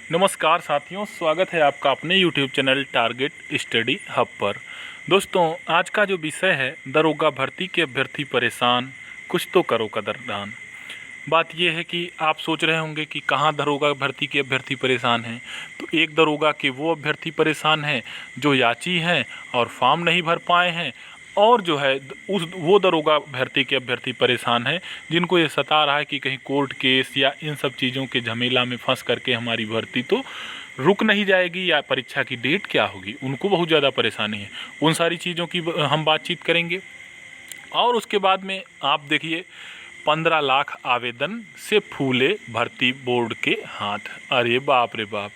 नमस्कार साथियों, स्वागत है आपका अपने YouTube channel target study hub पर। दोस्तों, आज का जो विषय है दरोगा भर्ती के अभ्यर्थी परेशान, कुछ तो करो कदरदान। बात यह है कि आप सोच रहे होंगे कि कहाँ दरोगा भर्ती के अभ्यर्थी परेशान हैं। तो एक दरोगा के वो अभ्यर्थी परेशान हैं जो याची हैं और फॉर्म नहीं भर पाए हैं, और जो है वो दरोगा भर्ती के अभ्यर्थी परेशान हैं जिनको ये सता रहा है कि कहीं कोर्ट केस या इन सब चीज़ों के झमेला में फंस करके हमारी भर्ती तो रुक नहीं जाएगी या परीक्षा की डेट क्या होगी। उनको बहुत ज़्यादा परेशानी है। उन सारी चीज़ों की हम बातचीत करेंगे। और उसके बाद में आप देखिए, 15 लाख आवेदन से फूले भर्ती बोर्ड के हाथ। अरे बाप रे बाप,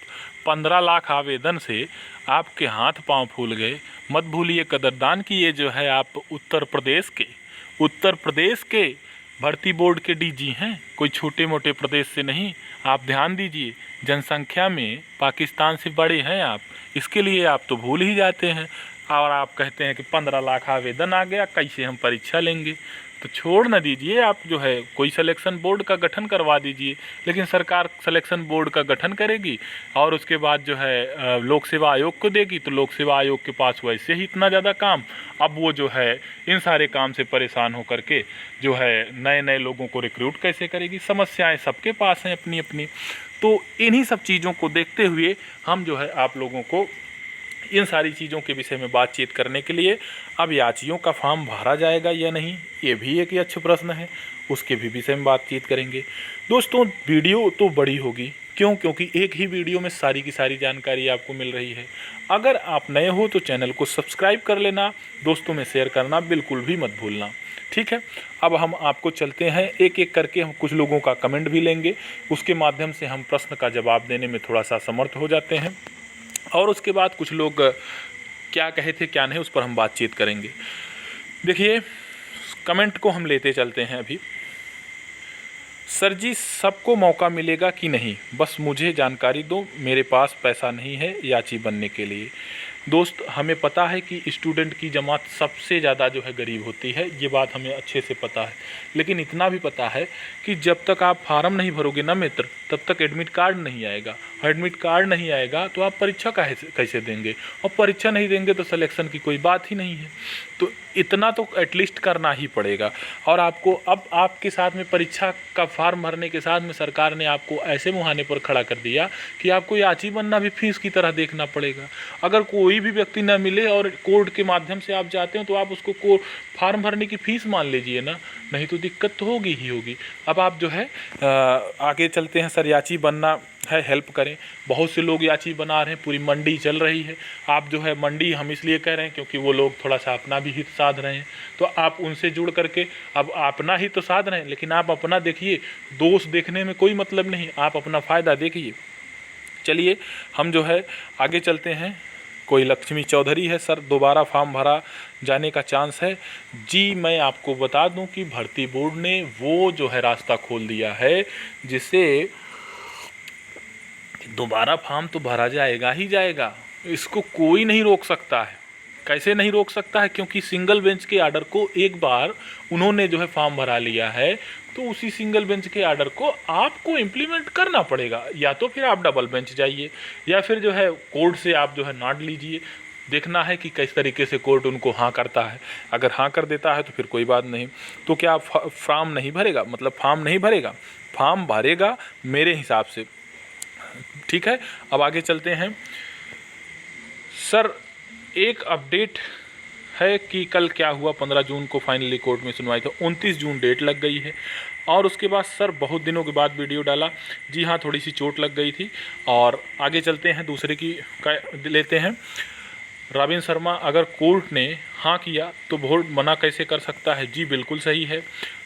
15 लाख आवेदन से आपके हाथ पांव फूल गए। मत भूलिए कदरदान की ये जो है आप उत्तर प्रदेश के भर्ती बोर्ड के डीजी हैं, कोई छोटे मोटे प्रदेश से नहीं। आप ध्यान दीजिए, जनसंख्या में पाकिस्तान से बड़े हैं आप, इसके लिए आप तो भूल ही जाते हैं। और आप कहते हैं कि 15 लाख आवेदन आ गया, कैसे हम परीक्षा लेंगे। तो छोड़ न दीजिए, आप जो है कोई सिलेक्शन बोर्ड का गठन करवा दीजिए। लेकिन सरकार सिलेक्शन बोर्ड का गठन करेगी और उसके बाद जो है लोक सेवा आयोग को देगी, तो लोक सेवा आयोग के पास वैसे ही इतना ज़्यादा काम, अब वो जो है इन सारे काम से परेशान होकर के जो है नए नए लोगों को रिक्रूट कैसे करेगी। समस्याएं सबके पास हैं अपनी अपनी। तो इन्हीं सब चीज़ों को देखते हुए हम जो है आप लोगों को इन सारी चीज़ों के विषय में बातचीत करने के लिए, अब याचियों का फॉर्म भरा जाएगा या नहीं, ये भी एक अच्छा प्रश्न है, उसके भी विषय में बातचीत करेंगे। दोस्तों, वीडियो तो बड़ी होगी, क्योंकि एक ही वीडियो में सारी की सारी जानकारी आपको मिल रही है। अगर आप नए हो तो चैनल को सब्सक्राइब कर लेना, दोस्तों में शेयर करना बिल्कुल भी मत भूलना, ठीक है। अब हम आपको चलते हैं एक एक करके, हम कुछ लोगों का कमेंट भी लेंगे, उसके माध्यम से हम प्रश्न का जवाब देने में थोड़ा सा समर्थ हो जाते हैं। और उसके बाद कुछ लोग क्या कहे थे क्या नहीं, उस पर हम बातचीत करेंगे। देखिए, कमेंट को हम लेते चलते हैं अभी। सर जी, सबको मौका मिलेगा कि नहीं, बस मुझे जानकारी दो, मेरे पास पैसा नहीं है याची बनने के लिए। दोस्त, हमें पता है कि स्टूडेंट की जमात सबसे ज़्यादा जो है गरीब होती है, ये बात हमें अच्छे से पता है। लेकिन इतना भी पता है कि जब तक आप फार्म नहीं भरोगे ना मित्र, तब तक एडमिट कार्ड नहीं आएगा। एडमिट कार्ड नहीं आएगा तो आप परीक्षा कैसे देंगे, और परीक्षा नहीं देंगे तो सिलेक्शन की कोई बात ही नहीं है। तो इतना तो एटलीस्ट करना ही पड़ेगा। और आपको अब आपके साथ में परीक्षा का फार्म भरने के साथ में सरकार ने आपको ऐसे मुहाने पर खड़ा कर दिया कि आपको याची बनना भी फीस की तरह देखना पड़ेगा। अगर कोई भी व्यक्ति न मिले और कोर्ट के माध्यम से आप जाते हो तो आप उसको फार्म भरने की फ़ीस मान लीजिए ना, नहीं तो दिक्कत तो होगी ही होगी। अब आप जो है आगे चलते हैं। सर, याची बनना है, हेल्प करें। बहुत से लोग याची बना रहे हैं, पूरी मंडी चल रही है। आप जो है मंडी हम इसलिए कह रहे हैं क्योंकि वो लोग थोड़ा सा अपना भी हित साध रहे हैं, तो आप उनसे जुड़ करके अब अपना ही तो साध रहे हैं, लेकिन आप अपना देखिए, दोष देखने में कोई मतलब नहीं, आप अपना फ़ायदा देखिए। चलिए हम जो है आगे चलते हैं। कोई लक्ष्मी चौधरी है, सर दोबारा फॉर्म भरा जाने का चांस है। जी, मैं आपको बता दूं कि भर्ती बोर्ड ने वो जो है रास्ता खोल दिया है जिससे दोबारा फॉर्म तो भरा जाएगा ही जाएगा, इसको कोई नहीं रोक सकता है। कैसे नहीं रोक सकता है? क्योंकि सिंगल बेंच के आर्डर को एक बार उन्होंने जो है फॉर्म भरा लिया है, तो उसी सिंगल बेंच के आर्डर को आपको इम्प्लीमेंट करना पड़ेगा। या तो फिर आप डबल बेंच जाइए, या फिर जो है कोर्ट से आप जो है नॉट लीजिए। देखना है कि किस तरीके से कोर्ट उनको हाँ करता है। अगर हाँ कर देता है तो फिर कोई बात नहीं। तो क्या फॉर्म नहीं भरेगा? मतलब फॉर्म नहीं भरेगा, फॉर्म भरेगा मेरे हिसाब से, ठीक है। अब आगे चलते हैं। सर, एक अपडेट है कि कल क्या हुआ, 15 जून को फाइनली कोर्ट में सुनवाई, तो 29 जून डेट लग गई है। और उसके बाद सर बहुत दिनों के बाद वीडियो डाला। जी हाँ, थोड़ी सी चोट लग गई थी। और आगे चलते हैं, दूसरे की लेते हैं। रविंद्र शर्मा, अगर कोर्ट ने हाँ किया तो बोर्ड मना कैसे कर सकता है? जी बिल्कुल सही है।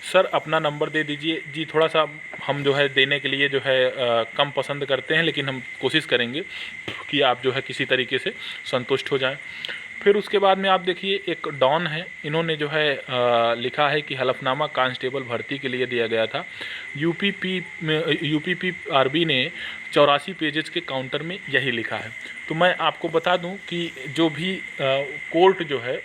सर, अपना नंबर दे दीजिए। जी, थोड़ा सा हम जो है देने के लिए जो है कम पसंद करते हैं, लेकिन हम कोशिश करेंगे कि आप जो है किसी तरीके से संतुष्ट हो जाएं। फिर उसके बाद में आप देखिए, एक डॉन है, इन्होंने जो है लिखा है कि हलफनामा कांस्टेबल भर्ती के लिए दिया गया था। यूपीपीआरबी ने 84 पेजेस के काउंटर में यही लिखा है। तो मैं आपको बता दूं कि जो भी कोर्ट जो है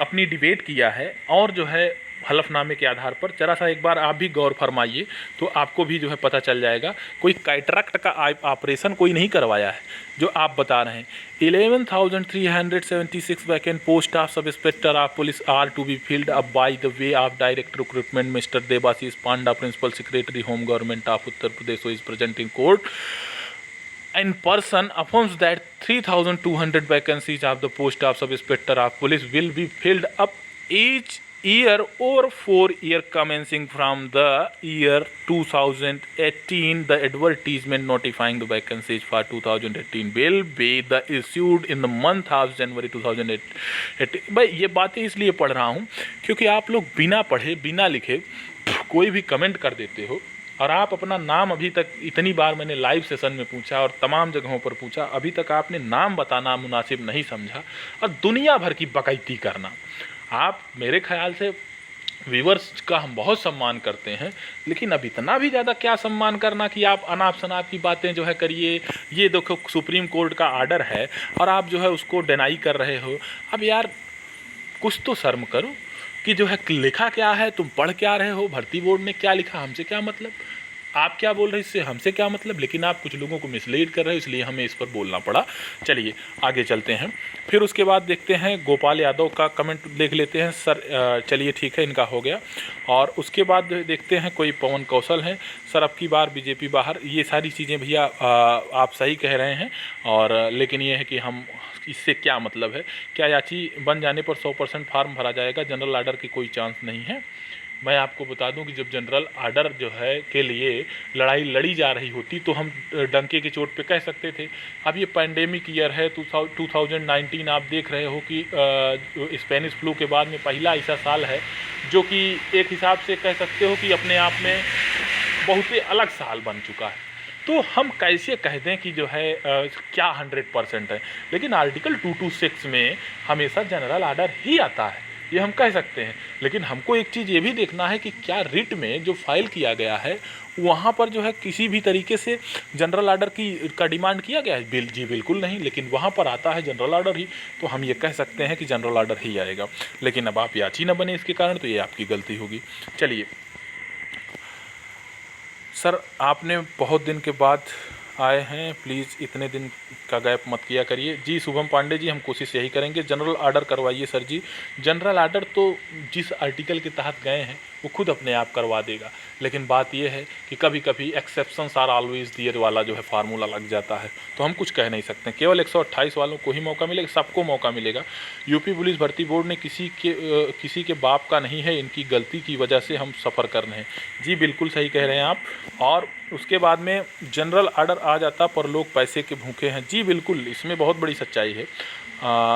अपनी डिबेट किया है और जो है हलफनामे के आधार पर। जरा सा एक बार आप भी गौर फरमाइए तो आपको भी जो है पता चल जाएगा। कोई कैटरैक्ट का ऑपरेशन कोई नहीं करवाया है जो आप बता रहे हैं। 11,376 vacant post of sub inspector of police are to be filled up by the way of direct recruitment mister Debashish Panda, principal secretary home government of Uttar Pradesh, is present in court in person affirms that 3,200 vacancies of the post of sub-inspector of police will be filled up each year over 4 years commencing from the year 2018. The advertisement notifying the vacancies for 2018 will be issued in the month of January 2018. भाई ये बातें इसलिए पढ़ रहा हूँ क्योंकि आप लोग बिना पढ़े बिना लिखे कोई भी कमेंट कर देते हो, और आप अपना नाम अभी तक इतनी बार मैंने लाइव सेशन में पूछा और तमाम जगहों पर पूछा, अभी तक आपने नाम बताना मुनासिब नहीं समझा और दुनिया भर की बकैती करना। आप मेरे ख्याल से व्यूअर्स का हम बहुत सम्मान करते हैं, लेकिन अब इतना भी ज़्यादा क्या सम्मान करना कि आप अनाप शनाप की बातें जो है करिए। ये देखो सुप्रीम कोर्ट का आर्डर है और आप जो है उसको डिनाई कर रहे हो। अब यार कुछ तो शर्म करो कि जो है लिखा क्या है, तुम पढ़ क्या रहे हो, भर्ती बोर्ड ने क्या लिखा, हमसे क्या मतलब, आप क्या बोल रहे हैं इससे हमसे क्या मतलब। लेकिन आप कुछ लोगों को मिसलीड कर रहे हो, इसलिए हमें इस पर बोलना पड़ा। चलिए आगे चलते हैं। फिर उसके बाद देखते हैं गोपाल यादव का कमेंट देख लेते हैं। सर चलिए ठीक है, इनका हो गया। और उसके बाद देखते हैं कोई पवन कौशल हैं। सर अब की बार बीजेपी बाहर। ये सारी चीज़ें भैया आप सही कह रहे हैं, और लेकिन ये है कि हम इससे क्या मतलब है। क्या याची बन जाने पर 100% फार्म भरा जाएगा, जनरल ऑर्डर की कोई चांस नहीं है। मैं आपको बता दूं कि जब जनरल ऑर्डर जो है के लिए लड़ाई लड़ी जा रही होती तो हम डंके की चोट पे कह सकते थे। अब ये पैंडेमिक ईयर है 2019, आप देख रहे हो कि स्पेनिश फ्लू के बाद में पहला ऐसा साल है जो कि एक हिसाब से कह सकते हो कि अपने आप में बहुत ही अलग साल बन चुका है। तो हम कैसे कह दें कि जो है क्या 100% है। लेकिन आर्टिकल 226 में हमेशा जनरल ऑर्डर ही आता है, ये हम कह सकते हैं। लेकिन हमको एक चीज़ ये भी देखना है कि क्या रिट में जो फाइल किया गया है वहाँ पर जो है किसी भी तरीके से जनरल ऑर्डर का डिमांड किया गया है। जी बिल्कुल नहीं, लेकिन वहाँ पर आता है जनरल ऑर्डर ही, तो हम ये कह सकते हैं कि जनरल ऑर्डर ही आएगा। लेकिन अब आप याची न बने इसके कारण, तो ये आपकी गलती होगी। चलिए सर, आपने बहुत दिन के बाद आए हैं, प्लीज़ इतने दिन का गैप मत किया करिए। जी शुभम पांडे जी, हम कोशिश यही करेंगे। जनरल ऑर्डर करवाइए सर जी। जनरल ऑर्डर तो जिस आर्टिकल के तहत गए हैं वो खुद अपने आप करवा देगा, लेकिन बात यह है कि कभी कभी एक्सेप्शंस आर ऑलवेज देयर वाला जो है फार्मूला लग जाता है, तो हम कुछ कह नहीं सकते। केवल 128 वालों को ही मौका मिलेगा, सबको मौका मिलेगा। यूपी पुलिस भर्ती बोर्ड ने किसी के बाप का नहीं है, इनकी गलती की वजह से हम सफ़र कर रहे हैं। जी बिल्कुल सही कह रहे हैं आप। और उसके बाद में जनरल ऑर्डर आ जाता पर लोग पैसे के भूखे हैं। जी बिल्कुल, इसमें बहुत बड़ी सच्चाई है।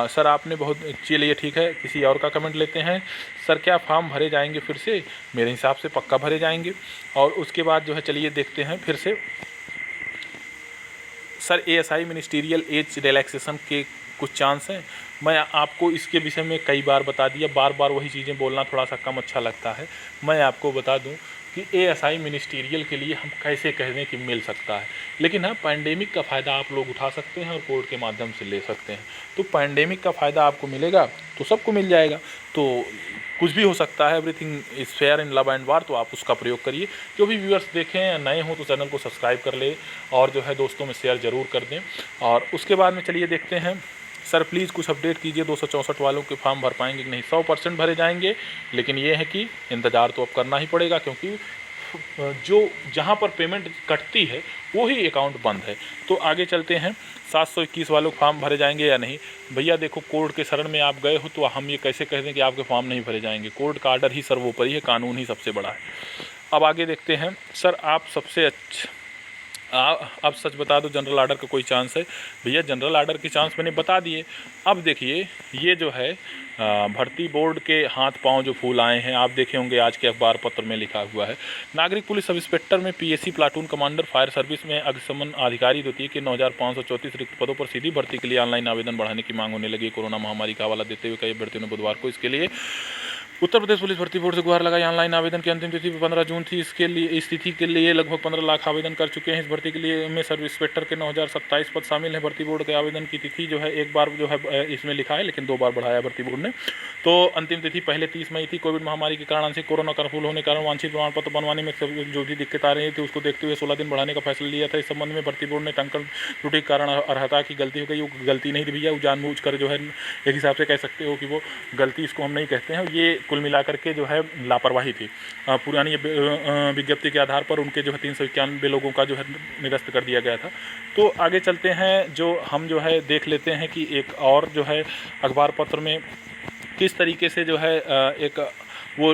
सर आपने बहुत, चलिए ठीक है, किसी और का कमेंट लेते हैं। सर क्या फॉर्म भरे जाएंगे फिर से? मेरे हिसाब से पक्का भरे जाएंगे। और उसके बाद जो है चलिए देखते हैं फिर से। Sir ASI ministerial age relaxation के कुछ चांस हैं? मैं आपको इसके विषय में कई बार बता दिया, बार बार वही चीज़ें बोलना थोड़ा सा कम अच्छा लगता है। मैं आपको बता दूं कि एएसआई मिनिस्टीरियल के लिए हम कैसे कह दें कि मिल सकता है, लेकिन हाँ पैंडेमिक का फ़ायदा आप लोग उठा सकते हैं और कोर्ट के माध्यम से ले सकते हैं। तो पैंडेमिक का फ़ायदा आपको मिलेगा तो सबको मिल जाएगा, तो कुछ भी हो सकता है। Everything is fair in love and वार, तो आप उसका प्रयोग करिए। जो भी व्यूअर्स देखें नए हो तो चैनल को सब्सक्राइब कर ले और जो है दोस्तों में शेयर ज़रूर कर दें। और उसके बाद में चलिए देखते हैं। सर प्लीज़ कुछ अपडेट कीजिए, 264 वालों के फॉर्म भर पाएंगे कि नहीं? 100% भरे जाएंगे, लेकिन ये है कि इंतज़ार तो अब करना ही पड़ेगा, क्योंकि जो जहाँ पर पेमेंट कटती है वो ही अकाउंट बंद है। तो आगे चलते हैं। 721 वालों के फॉर्म भरे जाएंगे या नहीं? भैया देखो, कोर्ट के शरण में आप गए हो तो हम ये कैसे कह दें कि आपके फॉर्म नहीं भरे जाएंगे? कोर्ट का आर्डर ही सर्वोपरि है, कानून ही सबसे बड़ा है। अब आगे देखते हैं। सर आप सबसे अब सच बता दो, जनरल ऑर्डर का कोई चांस है? भैया जनरल ऑर्डर के चांस मैंने बता दिए। अब देखिए ये जो है भर्ती बोर्ड के हाथ पांव जो फूल आए हैं, आप देखे होंगे आज के अखबार पत्र में लिखा हुआ है। नागरिक पुलिस सब इंस्पेक्टर में PSC platoon commander fire service में अग्निशमन अधिकारी द्वितीय के 9,534 रिक्त पदों पर सीधी भर्ती के लिए ऑनलाइन आवेदन बढ़ाने की मांग होने लगी। कोरोना महामारी का हवाला देते हुए कई अभ्यर्थियों ने बुधवार को इसके लिए उत्तर प्रदेश पुलिस भर्ती बोर्ड से गुहार लगाई। ऑनलाइन आवेदन की अंतिम तिथि 15 जून थी। इस तिथि के लिए लगभग 15 लाख आवेदन कर चुके हैं। इस भर्ती के लिए में सब इंस्पेक्टर के 9027 पद शामिल हैं। भर्ती बोर्ड के आवेदन की तिथि जो है एक बार जो है इसमें लिखा है, लेकिन 2 बार बढ़ाया भर्ती बोर्ड ने। तो अंतिम तिथि पहले 30 मई थी। कोविड महामारी के कारण आंशिक कोरोना कर्फ्यू होने के कारण वांछित प्रमाण पत्र बनवाने में जो भी दिक्कत आ रही थी उसको देखते हुए 16 दिन बढ़ाने का फैसला लिया था। इस संबंध में भर्ती बोर्ड ने टंकन त्रुटि के कारण अर्हता की गलती हो गई। वो गलती नहीं थी भैया, वो जानबूझकर जो है एक हिसाब से कह सकते हो कि वो गलती इसको हम नहीं कहते हैं, ये कुल मिलाकर के जो है लापरवाही थी। पुरानी विज्ञप्ति के आधार पर उनके जो है 391 लोगों का जो है निरस्त कर दिया गया था। तो आगे चलते हैं, जो हम जो है देख लेते हैं कि एक और जो है अखबार पत्र में किस तरीके से जो है एक वो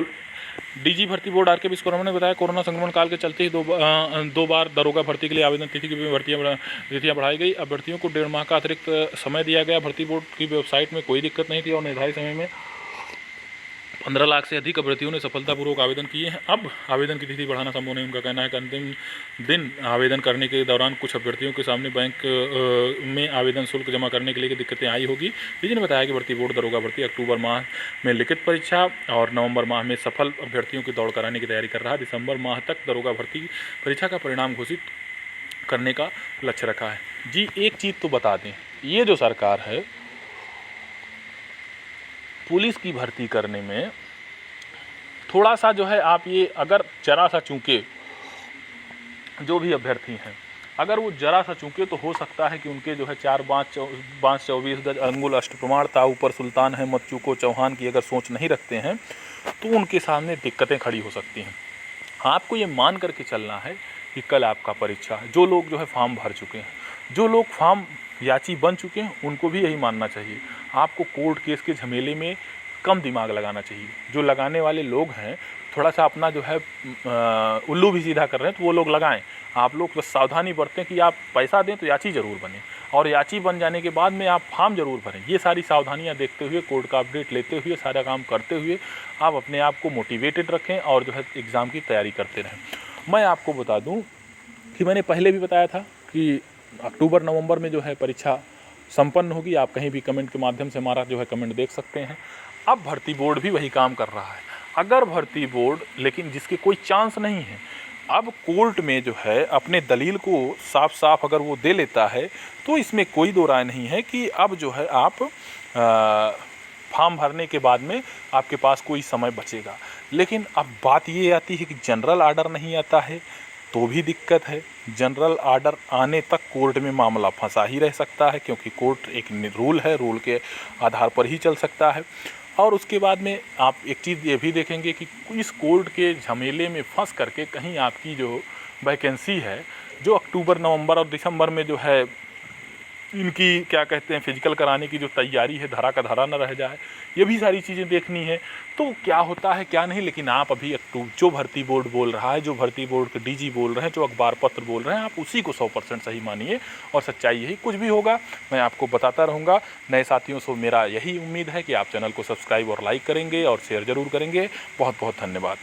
डीजी भर्ती बोर्ड आर के विश्वकर्मा ने बताया, कोरोना संक्रमण काल के चलते ही दो बार दरोगा भर्ती के लिए आवेदन तिथि की तिथियां बढ़ाई गई। अभ्यर्थियों को 1.5 माह का अतिरिक्त समय दिया गया। भर्ती बोर्ड की वेबसाइट में कोई दिक्कत नहीं थी और निर्धारित समय में 15 लाख से अधिक अभ्यर्थियों ने सफलतापूर्वक आवेदन किए हैं। अब आवेदन की तिथि बढ़ाना संभव नहीं। उनका कहना है कि अंतिम दिन आवेदन करने के दौरान कुछ अभ्यर्थियों के सामने बैंक में आवेदन शुल्क जमा करने के लिए दिक्कतें आई होगी। डीजी ने बताया कि भर्ती बोर्ड दरोगा भर्ती अक्टूबर माह में लिखित परीक्षा और नवंबर माह में सफल अभ्यर्थियों की दौड़ कराने की तैयारी कर रहा है। दिसंबर माह तक दरोगा भर्ती परीक्षा का परिणाम घोषित करने का लक्ष्य रखा है। जी एक चीज़ तो बता दें, ये जो सरकार है पुलिस की भर्ती करने में थोड़ा सा जो है, आप ये अगर जरा सा चूके जो भी अभ्यर्थी हैं, अगर वो जरा सा चूके तो हो सकता है कि उनके जो है 4 बाँस 24 गज अंगुल अष्ट प्रमाण ता ऊपर सुल्तान है मत चूको चौहान की अगर सोच नहीं रखते हैं तो उनके सामने दिक्कतें खड़ी हो सकती हैं। आपको ये मान करके चलना है कि कल आपका परीक्षा, जो लोग जो है फॉर्म भर चुके हैं, जो लोग फॉर्म याची बन चुके हैं, उनको भी यही मानना चाहिए। आपको कोर्ट केस के झमेले में कम दिमाग लगाना चाहिए। जो लगाने वाले लोग हैं थोड़ा सा अपना जो है उल्लू भी सीधा कर रहे हैं तो वो लोग लगाएं। आप लोग बस सावधानी बरतें कि आप पैसा दें तो याची ज़रूर बने और याची बन जाने के बाद में आप फॉर्म ज़रूर भरें। ये सारी सावधानियां देखते हुए, कोर्ट का अपडेट लेते हुए, सारा काम करते हुए आप अपने आप को मोटिवेटेड रखें और जो है एग्ज़ाम की तैयारी करते रहें। मैं आपको बता दूँ कि मैंने पहले भी बताया था कि अक्टूबर नवंबर में जो है परीक्षा संपन्न होगी। आप कहीं भी कमेंट के माध्यम से हमारा जो है कमेंट देख सकते हैं। अब भर्ती बोर्ड भी वही काम कर रहा है। अगर भर्ती बोर्ड, लेकिन जिसके कोई चांस नहीं है, अब कोर्ट में जो है अपने दलील को साफ साफ अगर वो दे लेता है तो इसमें कोई दो राय नहीं है कि अब जो है आप फॉर्म भरने के बाद में आपके पास कोई समय बचेगा। लेकिन अब बात ये आती है कि जनरल ऑर्डर नहीं आता है तो भी दिक्कत है। जनरल ऑर्डर आने तक कोर्ट में मामला फंसा ही रह सकता है, क्योंकि कोर्ट एक रूल है, रूल के आधार पर ही चल सकता है। और उसके बाद में आप एक चीज़ ये भी देखेंगे कि इस कोर्ट के झमेले में फंस करके कहीं आपकी जो वैकेंसी है, जो अक्टूबर नवंबर और दिसंबर में जो है इनकी क्या कहते हैं फिजिकल कराने की जो तैयारी है, धरा का धरा न रह जाए। ये भी सारी चीज़ें देखनी है तो क्या होता है क्या नहीं। लेकिन आप अभी जो भर्ती बोर्ड बोल रहा है, जो भर्ती बोर्ड के डीजी बोल रहे हैं, जो अखबार पत्र बोल रहे हैं, आप उसी को 100% सही मानिए और सच्चाई यही। कुछ भी होगा मैं आपको बताता रहूँगा। नए साथियों से मेरा यही उम्मीद है कि आप चैनल को सब्सक्राइब और लाइक करेंगे और शेयर ज़रूर करेंगे। बहुत बहुत धन्यवाद।